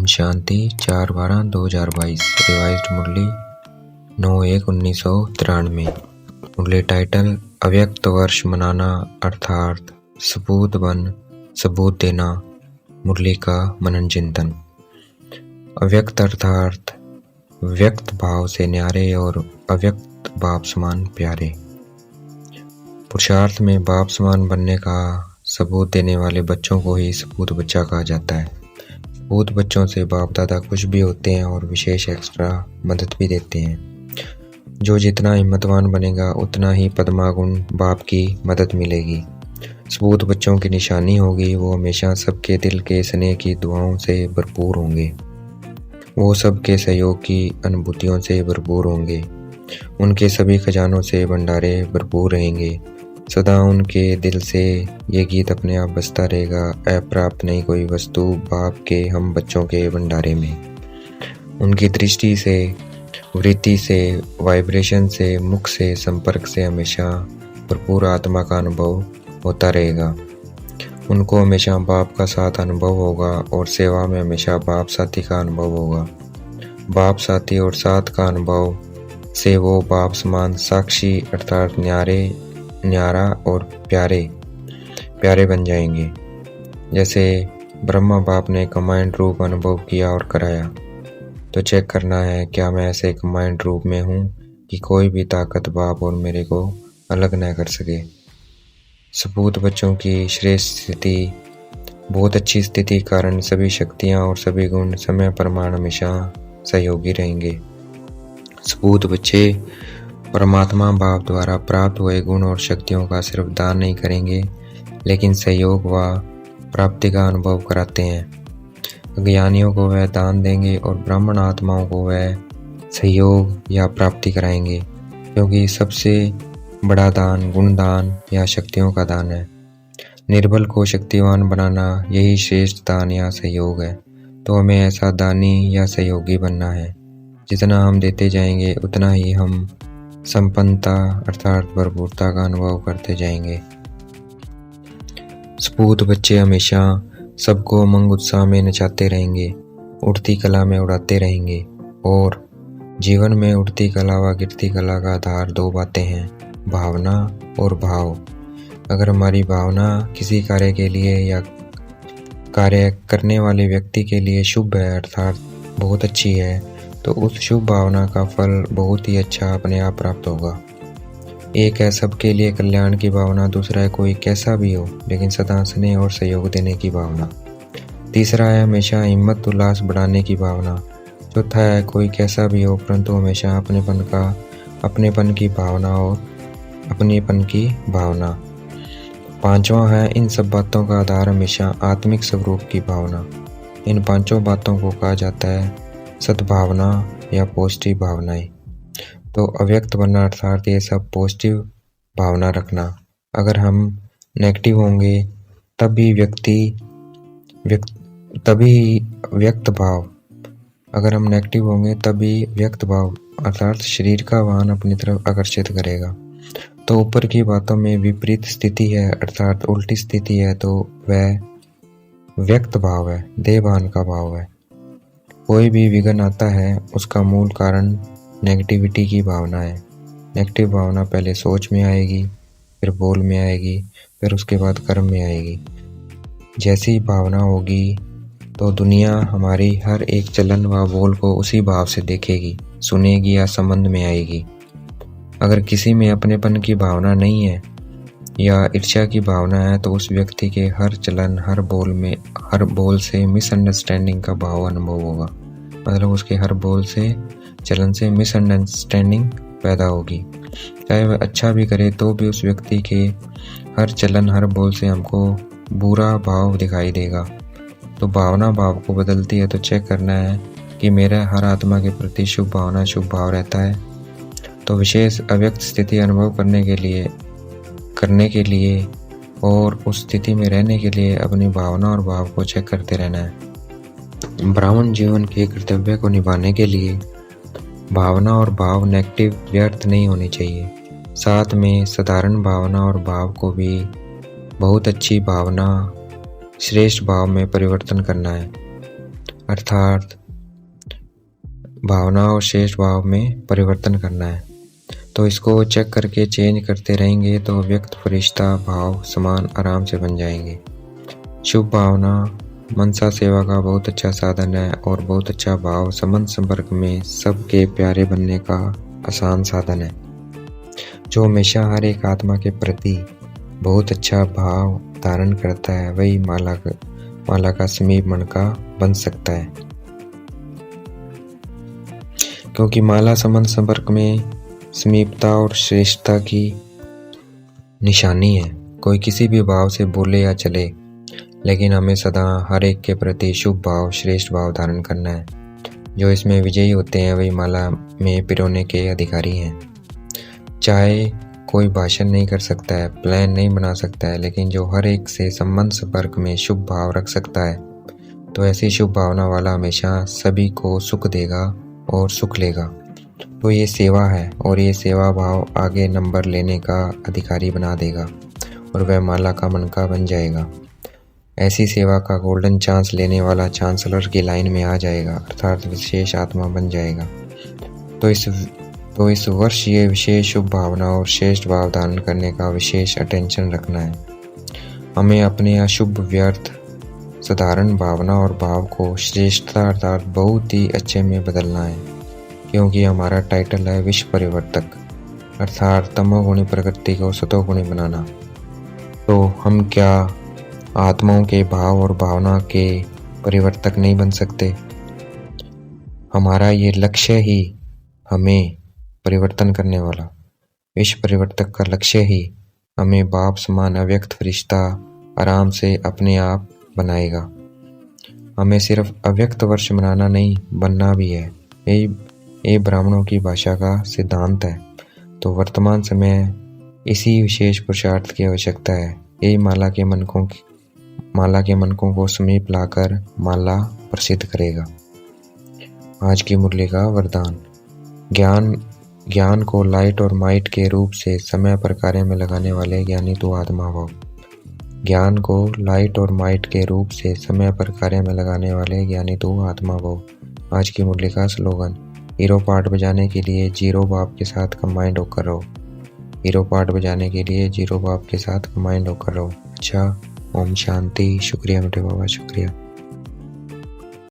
शांति 4/12/2022 revised मुरली 9/1/1993। मुरली title अव्यक्त वर्ष मनाना अर्थात सबूत बन सबूत देना। मुरली का मनन चिंतन। अव्यक्त अर्थात व्यक्त भाव से न्यारे और अव्यक्त बाप समान प्यारे। पुरुषार्थ में बाप समान बनने का सबूत देने वाले बच्चों को ही सबूत बच्चा कहा जाता है। सबूत बच्चों से बाप दादा खुश भी होते हैं और विशेष एक्स्ट्रा मदद भी देते हैं। जो जितना हिम्मतवान बनेगा उतना ही पद्मागुण बाप की मदद मिलेगी। सबूत बच्चों की निशानी होगी, वो हमेशा सबके दिल के स्नेह की दुआओं से भरपूर होंगे। वो सबके सहयोग की अनुभूतियों से भरपूर होंगे। उनके सभी खजानों से भंडारे भरपूर रहेंगे। सदा उनके दिल से ये गीत अपने आप बजता रहेगा, अप्राप्त नहीं कोई वस्तु बाप के हम बच्चों के भंडारे में। उनकी दृष्टि से, वृत्ति से, वाइब्रेशन से, मुख से, संपर्क से हमेशा भरपूर आत्मा का अनुभव होता रहेगा। उनको हमेशा बाप का साथ अनुभव होगा और सेवा में हमेशा बाप साथी का अनुभव होगा। बाप साथी और साथ का अनुभव से वो बाप समान साक्षी अर्थात न्यारा और प्यारे बन जाएंगे। जैसे ब्रह्मा बाप ने कमांड रूप अनुभव किया और कराया, तो चेक करना है क्या मैं ऐसे कमांड रूप में हूँ कि कोई भी ताकत बाप और मेरे को अलग न कर सके। सबूत बच्चों की श्रेष्ठ स्थिति, बहुत अच्छी स्थिति कारण सभी शक्तियाँ और सभी गुण समय प्रमाण हमेशा सहयोगी रहेंगे। सबूत बच्चे परमात्मा बाप द्वारा प्राप्त हुए गुण और शक्तियों का सिर्फ दान नहीं करेंगे, लेकिन सहयोग व प्राप्ति का अनुभव कराते हैं। ज्ञानियों को वह दान देंगे और ब्राह्मण आत्माओं को वह सहयोग या प्राप्ति कराएंगे, क्योंकि सबसे बड़ा दान गुणदान या शक्तियों का दान है। निर्बल को शक्तिवान बनाना यही श्रेष्ठ दान या सहयोग है। तो हमें ऐसा दानी या सहयोगी बनना है। जितना हम देते जाएंगे उतना ही हम संपन्नता अर्थात भरपूरता का अनुभव करते जाएंगे। सबूत बच्चे हमेशा सबको उमंग उत्साह में नचाते रहेंगे, उड़ती कला में उड़ाते रहेंगे। और जीवन में उड़ती कला व गिरती कला का आधार दो बातें हैं, भावना और भाव। अगर हमारी भावना किसी कार्य के लिए या कार्य करने वाले व्यक्ति के लिए शुभ है अर्थात बहुत अच्छी है, तो उस शुभ भावना का फल बहुत ही अच्छा अपने आप प्राप्त होगा। एक है सबके लिए कल्याण की भावना, दूसरा है कोई कैसा भी हो लेकिन सदा स्नेह और सहयोग देने की भावना। तीसरा है हमेशा हिम्मत उल्लास बढ़ाने की भावना। चौथा है कोई कैसा भी हो परंतु हमेशा अपनेपन की भावना और अपनेपन की भावना। पांचवा है इन सब बातों का आधार हमेशा आत्मिक स्वरूप की भावना। इन पांचों बातों को कहा जाता है सद्भावना या पॉजिटिव भावनाएं। तो अव्यक्त बनना अर्थात ये सब पॉजिटिव भावना रखना। अगर हम नेगेटिव होंगे तभी व्यक्त भाव, अगर हम नेगेटिव होंगे तभी व्यक्त भाव अर्थात शरीर का वाहन अपनी तरफ आकर्षित करेगा। तो ऊपर की बातों में विपरीत स्थिति है अर्थात उल्टी स्थिति है, तो वह व्यक्त भाव है, देहभान का भाव है। कोई भी विघ्न आता है उसका मूल कारण नेगेटिविटी की भावना है। नेगेटिव भावना पहले सोच में आएगी, फिर बोल में आएगी, फिर उसके बाद कर्म में आएगी। जैसी भावना होगी तो दुनिया हमारी हर एक चलन व बोल को उसी भाव से देखेगी, सुनेगी या संबंध में आएगी। अगर किसी में अपनेपन की भावना नहीं है या ईर्ष्या की भावना है तो उस व्यक्ति के हर चलन हर बोल से मिसअंडरस्टैंडिंग का भाव अनुभव होगा। मतलब उसके हर बोल से चलन से मिसअंडरस्टैंडिंग पैदा होगी। चाहे वह अच्छा भी करे तो भी उस व्यक्ति के हर चलन हर बोल से हमको बुरा भाव दिखाई देगा। तो भावना भाव को बदलती है, तो चेक करना है कि मेरा हर आत्मा के प्रति शुभ भावना शुभ भाव रहता है। तो विशेष अव्यक्त स्थिति अनुभव करने के लिए और उस स्थिति में रहने के लिए अपनी भावना और भाव को चेक करते रहना है। ब्राह्मण जीवन के कर्तव्य को निभाने के लिए भावना और भाव नेगेटिव व्यर्थ नहीं होनी चाहिए। साथ में साधारण भावना और भाव को भी बहुत अच्छी भावना श्रेष्ठ भाव में परिवर्तन करना है। अर्थात भावना और शेष भाव में परिवर्तन करना है। तो इसको चेक करके चेंज करते रहेंगे तो अव्यक्त फरिश्ता भाव समान आराम से बन जाएंगे। शुभ भावना मनसा सेवा का बहुत अच्छा साधन है और बहुत अच्छा भाव संबंध संपर्क में सबके प्यारे बनने का आसान साधन है। जो हमेशा हर एक आत्मा के प्रति बहुत अच्छा भाव धारण करता है वही माला का समीप मन का बन सकता है, क्योंकि माला संबंध संपर्क में समीपता और श्रेष्ठता की निशानी है। कोई किसी भी भाव से बोले या चले, लेकिन हमें सदा हर एक के प्रति शुभ भाव श्रेष्ठ भाव धारण करना है। जो इसमें विजयी होते हैं वही माला में पिरोने के अधिकारी हैं। चाहे कोई भाषण नहीं कर सकता है, प्लान नहीं बना सकता है, लेकिन जो हर एक से संबंध संपर्क में शुभ भाव रख सकता है तो ऐसी शुभ भावना वाला हमेशा सभी को सुख देगा और सुख लेगा। तो ये सेवा है और ये सेवा भाव आगे नंबर लेने का अधिकारी बना देगा और वह माला का मन का बन जाएगा। ऐसी सेवा का गोल्डन चांस लेने वाला चांसलर की लाइन में आ जाएगा, अर्थात विशेष आत्मा बन जाएगा। तो इस वर्ष ये विशेष शुभ भावना और श्रेष्ठ भाव धारण करने का विशेष अटेंशन रखना है। हमें अपने अशुभ व्यर्थ साधारण भावना और भाव को श्रेष्ठता अर्थात बहुत ही अच्छे में बदलना है, क्योंकि हमारा टाइटल है विश्व परिवर्तक, अर्थात तमोगुणी प्रकृति को सतोगुणी बनाना। तो हम क्या आत्माओं के भाव और भावना के परिवर्तक नहीं बन सकते? हमारा ये लक्ष्य ही हमें परिवर्तन करने वाला विश्व परिवर्तक का लक्ष्य ही हमें बाप समान अव्यक्त फरिश्ता आराम से अपने आप बनाएगा। हमें सिर्फ अव्यक्त वर्ष मनाना नहीं, बनना भी है। ये ब्राह्मणों की भाषा का सिद्धांत है। तो वर्तमान समय इसी विशेष पुरुषार्थ की आवश्यकता है। यही माला के मनकों को समीप लाकर माला प्रसिद्ध करेगा। आज की मुरली का वरदान। ज्ञान को लाइट और माइट के रूप से समय पर कार्य में लगाने वाले ज्ञानी तू आत्मा भव। ज्ञान को लाइट और माइट के रूप से समय पर कार्य में लगाने वाले ज्ञानी तू आत्मा भव। आज की मुरली का स्लोगन। हीरो पार्ट बजाने के लिए जीरो बाप के साथ कंबाइंड होकर रहो। हीरो पार्ट बजाने के लिए जीरो बाप के साथ कंबाइंड होकर रहो। अच्छा, ओम शांति। शुक्रिया मेरे बाबा, शुक्रिया।